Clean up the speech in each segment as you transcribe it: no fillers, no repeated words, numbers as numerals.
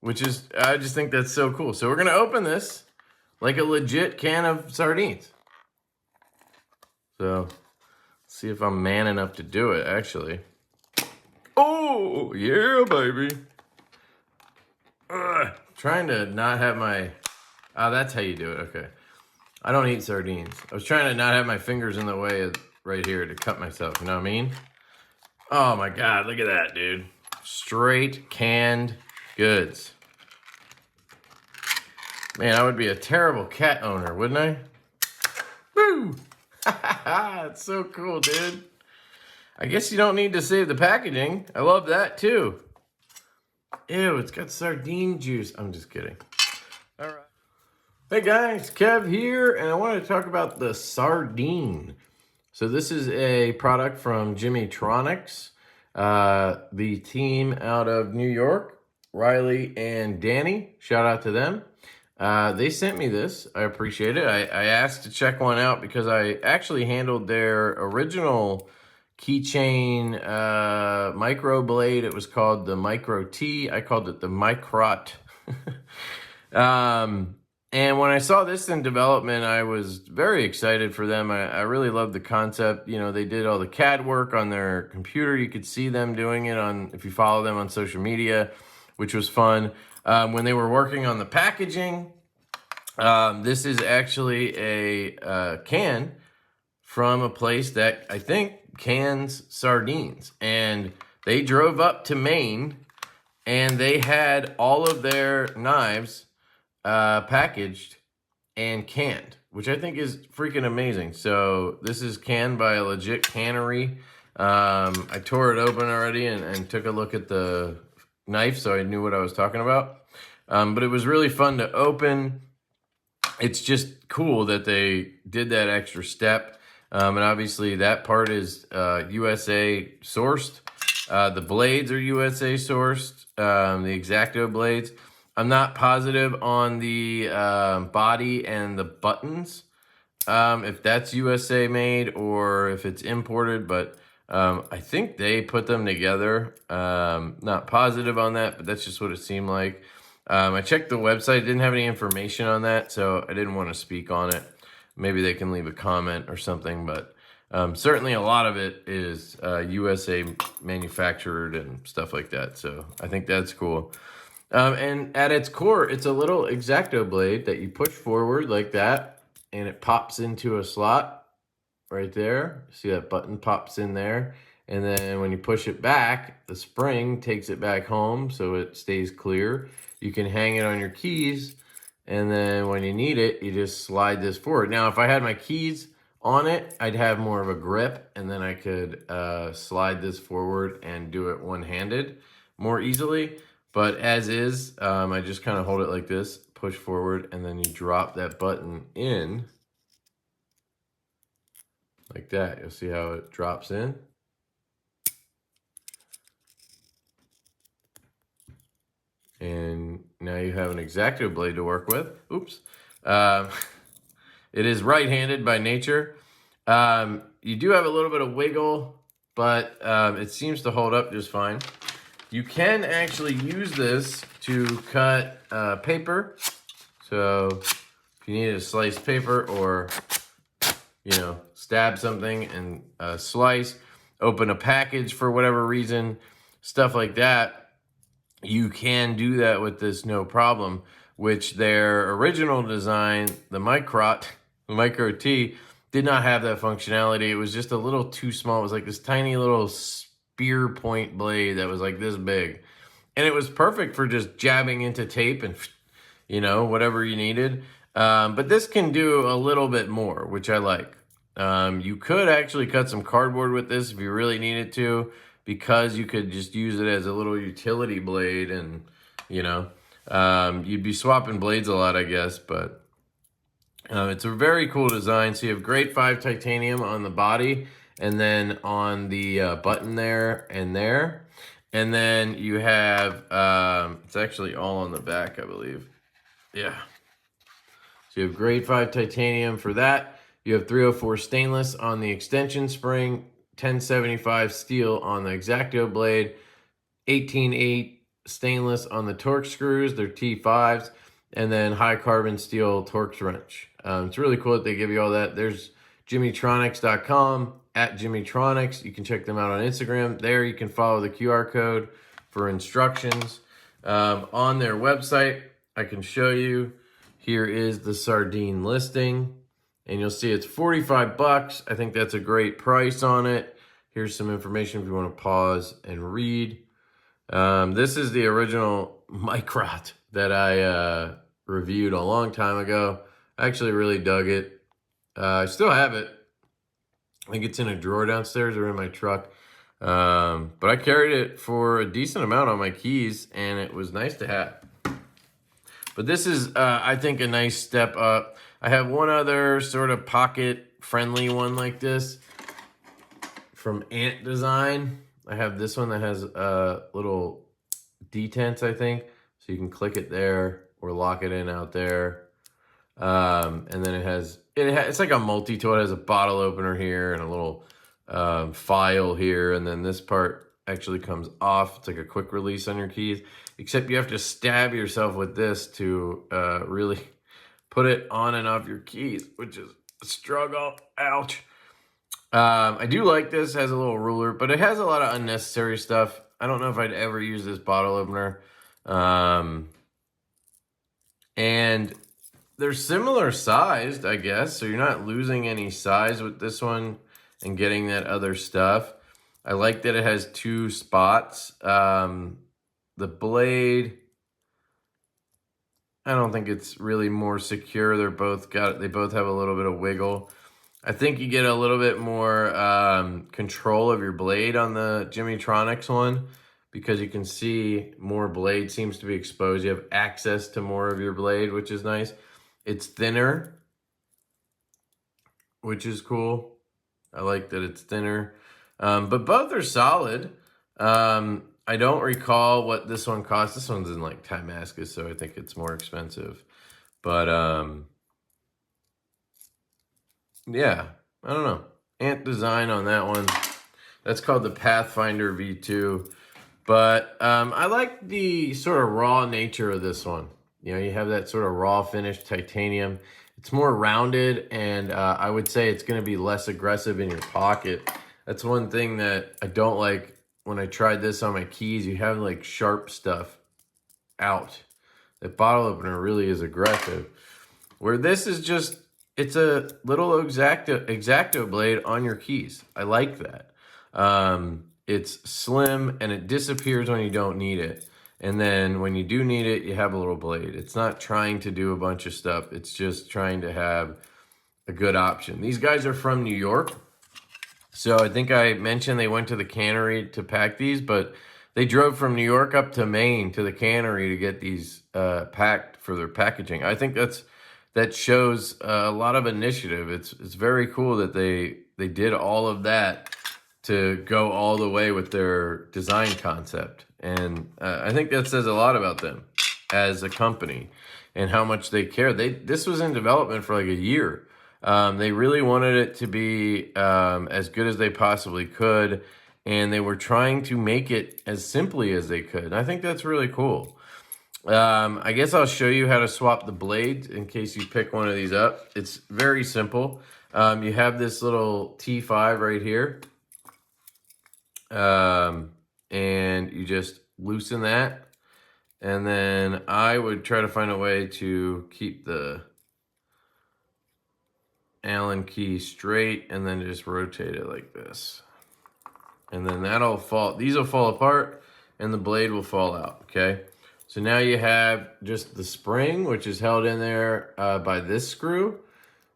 which is, I just think that's so cool. So we're going to open this like a legit can of sardines. So, see if I'm man enough to do it, actually. Oh, yeah, baby. Trying to not have my... Oh, that's how you do it. Okay. I don't eat sardines. I was trying to not have my fingers in the way of right here to cut myself. You know what I mean? Oh, my God. Look at that, dude. Straight canned goods. Man, I would be a terrible cat owner, wouldn't I? Woo! It's so cool, dude. I guess you don't need to save the packaging. I love that, too. Ew, it's got sardine juice. I'm just kidding. All right. Hey, guys. Kev here, and I want to talk about the Sardine. So this is a product from Jimmytronics. The team out of New York, Riley and Danny. Shout out to them. They sent me this. I appreciate it. I asked to check one out because I actually handled their original Keychain micro blade. It was called the Micro T. I called it the Microt. And when I saw this in development, I was very excited for them. I really loved the concept. You know, they did all the CAD work on their computer. You could see them doing it on, if you follow them on social media, which was fun. When they were working on the packaging, this is actually a can from a place that I think cans sardines. And they drove up to Maine and they had all of their knives packaged and canned, which I think is freaking amazing. So this is canned by a legit cannery. I tore it open already and took a look at the knife so I knew what I was talking about. But it was really fun to open. It's just cool that they did that extra step. And obviously that part is USA sourced. The blades are USA sourced, the X-Acto blades. I'm not positive on the body and the buttons, if that's USA made or if it's imported, but I think they put them together. Not positive on that, but that's just what it seemed like. I checked the website, didn't have any information on that, so I didn't want to speak on it. Maybe they can leave a comment or something, but certainly a lot of it is USA manufactured and stuff like that, so I think that's cool. And at its core, it's a little X-Acto blade that you push forward like that, and it pops into a slot right there. See that button pops in there, and then when you push it back, the spring takes it back home so it stays clear. You can hang it on your keys, and then when you need it, you just slide this forward. Now, if I had my keys on it, I'd have more of a grip, and then I could slide this forward and do it one-handed more easily. But as is, I just kind of hold it like this, push forward, and then you drop that button in like that. You'll see how it drops in. And now you have an X-Acto blade to work with. Oops. It is right-handed by nature. You do have a little bit of wiggle, but it seems to hold up just fine. You can actually use this to cut paper. So if you need to slice paper or, you know, stab something and slice, open a package for whatever reason, stuff like that, you can do that with this no problem, which their original design, the Microt, the Micro T, did not have that functionality. It was just a little too small. It was like this tiny little spear point blade that was like this big. And it was perfect for just jabbing into tape and, you know, whatever you needed. But this can do a little bit more, which I like. You could actually cut some cardboard with this if you really needed to, because you could just use it as a little utility blade and, you know, you'd be swapping blades a lot, I guess, but it's a very cool design. So you have grade 5 titanium on the body, and then on the button there and there. And then you have, it's actually all on the back, I believe. Yeah. So you have grade 5 titanium for that. You have 304 stainless on the extension spring, 1075 steel on the X-Acto blade, 18.8 stainless on the Torx screws. They're T5s. And then high carbon steel Torx wrench. It's really cool that they give you all that. There's Jimmytronics.com, at Jimmytronics. You can check them out on Instagram. There you can follow the QR code for instructions. On their website, I can show you. Here is the Sardine listing. And you'll see it's 45 bucks. I think that's a great price on it. Here's some information if you want to pause and read. This is the original Microt that I reviewed a long time ago. I actually really dug it. I still have it. I think it's in a drawer downstairs or in my truck. But I carried it for a decent amount on my keys, and it was nice to have. But this is, I think, a nice step up. I have one other sort of pocket-friendly one like this from Ant Design. I have this one that has little detents, I think. So you can click it there or lock it in out there. And then it's like a multi-tool. It has a bottle opener here and a little file here. And then this part actually comes off. It's like a quick release on your keys. Except you have to stab yourself with this to really put it on and off your keys, which is a struggle. Ouch. I do like this. It has a little ruler, but it has a lot of unnecessary stuff. I don't know if I'd ever use this bottle opener. And they're similar sized, I guess, so you're not losing any size with this one and getting that other stuff. I like that it has two spots. The blade, I don't think it's really more secure. They both have a little bit of wiggle. I think you get a little bit more control of your blade on the Jimmytronics one because you can see more blade seems to be exposed. You have access to more of your blade, which is nice. It's thinner, which is cool. I like that it's thinner. But both are solid. I don't recall what this one costs. This one's in like Damascus, so I think it's more expensive. But yeah, I don't know. Ant Design on that one. That's called the Pathfinder V2. But I like the sort of raw nature of this one. You know, you have that sort of raw finished titanium. It's more rounded, and I would say it's going to be less aggressive in your pocket. That's one thing that I don't like when I tried this on my keys. You have like sharp stuff out. That bottle opener really is aggressive. Where this is just, it's a little X-Acto blade on your keys. I like that. It's slim and it disappears when you don't need it. And then when you do need it, you have a little blade. It's not trying to do a bunch of stuff. It's just trying to have a good option. These guys are from New York. So I think I mentioned they went to the cannery to pack these, but they drove from New York up to Maine to the cannery to get these packed for their packaging. I think that shows a lot of initiative. It's very cool that they did all of that to go all the way with their design concept. And I think that says a lot about them as a company and how much they care. This was in development for like a year. They really wanted it to be as good as they possibly could, and they were trying to make it as simply as they could. And I think that's really cool. I guess I'll show you how to swap the blades in case you pick one of these up. It's very simple. You have this little T5 right here. And you just loosen that. And then I would try to find a way to keep the Allen key straight and then just rotate it like this. And then that'll fall, these will fall apart and the blade will fall out, okay? So now you have just the spring, which is held in there by this screw.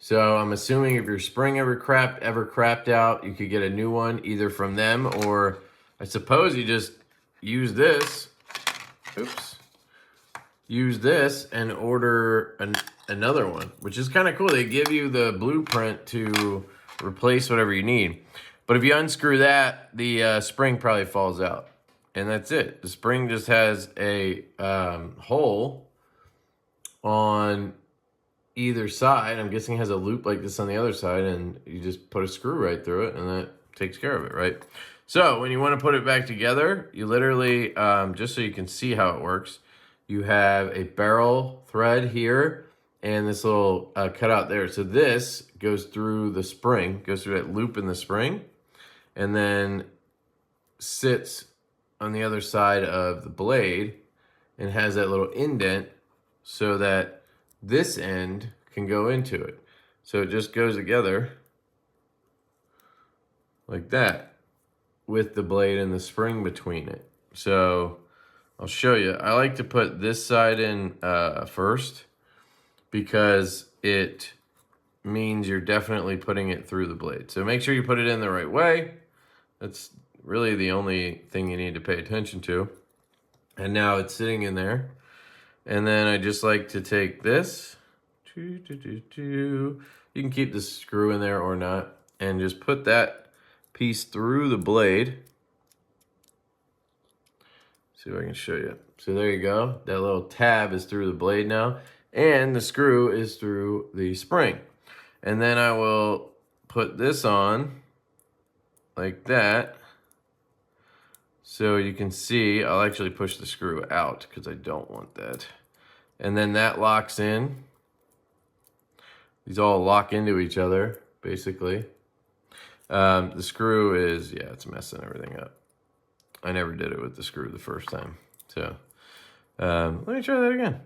So I'm assuming if your spring ever crapped out, you could get a new one either from them, or I suppose you just use this. Oops. Use this and order another one, which is kind of cool. They give you the blueprint to replace whatever you need. But if you unscrew that, the spring probably falls out. And that's it. The spring just has a hole on either side. I'm guessing it has a loop like this on the other side, and you just put a screw right through it, and that takes care of it, right? So when you want to put it back together, you literally, just so you can see how it works, you have a barrel thread here and this little cutout there. So this goes through the spring, goes through that loop in the spring, and then sits on the other side of the blade and has that little indent so that this end can go into it. So it just goes together like that with the blade and the spring between it. So I'll show you. I like to put this side in first because it means you're definitely putting it through the blade. So make sure you put it in the right way. That's really the only thing you need to pay attention to. And now it's sitting in there. And then I just like to take this. You can keep the screw in there or not. And just put that piece through the blade. See if I can show you. So there you go. That little tab is through the blade now. And the screw is through the spring. And then I will put this on like that. So you can see, I'll actually push the screw out because I don't want that. And then that locks in. These all lock into each other, basically. The screw is, yeah, it's messing everything up. I never did it with the screw the first time. So let me try that again.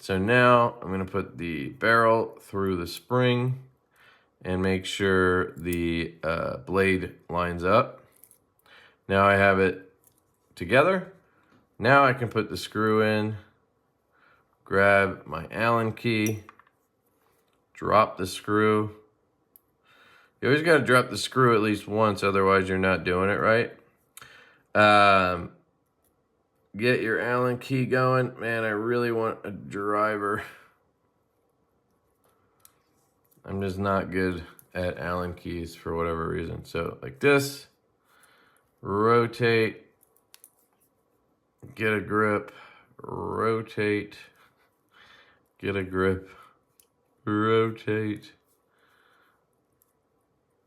So now I'm gonna put the barrel through the spring and make sure the blade lines up. Now I have it together. Now I can put the screw in, grab my Allen key, drop the screw. You always got to drop the screw at least once, otherwise you're not doing it right. Get your Allen key going. Man, I really want a driver. I'm just not good at Allen keys for whatever reason. So like this, rotate, get a grip, rotate, get a grip, rotate.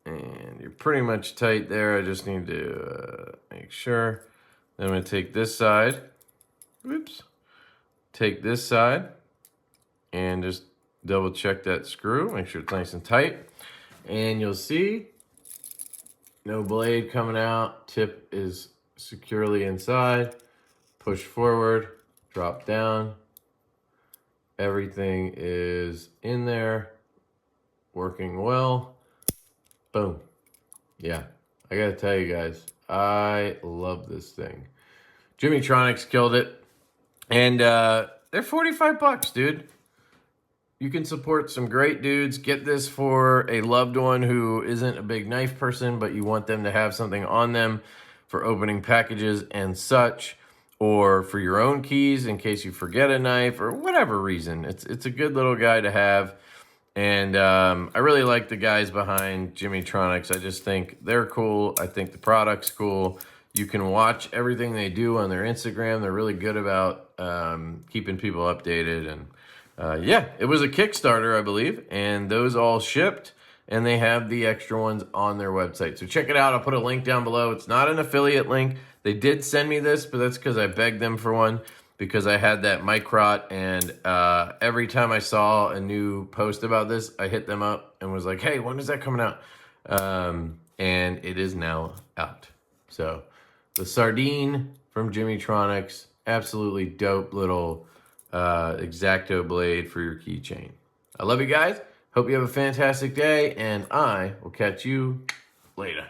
And you're pretty much tight there. I just need to make sure. Then I'm going to take this side. Oops. Take this side and just double check that screw. Make sure it's nice and tight. And you'll see no blade coming out. Tip is securely inside. Push forward, drop down. Everything is in there, working well. Boom. Yeah, I gotta tell you guys, I love this thing. Jimmytronics killed it. And they're 45 bucks, dude. You can support some great dudes. Get this for a loved one who isn't a big knife person, but you want them to have something on them for opening packages and such, or for your own keys in case you forget a knife or whatever reason. It's a good little guy to have. And I really like the guys behind Jimmytronics. I just think they're cool. I think the product's cool. You can watch everything they do on their Instagram. They're really good about keeping people updated. And yeah, it was a Kickstarter, I believe. And those all shipped. And they have the extra ones on their website. So check it out. I'll put a link down below. It's not an affiliate link. They did send me this, but that's because I begged them for one. Because I had that Microt, and every time I saw a new post about this, I hit them up and was like, hey, when is that coming out? And it is now out. So the Sardine from Jimmytronics, absolutely dope little X-Acto blade for your keychain. I love you guys. Hope you have a fantastic day, and I will catch you later.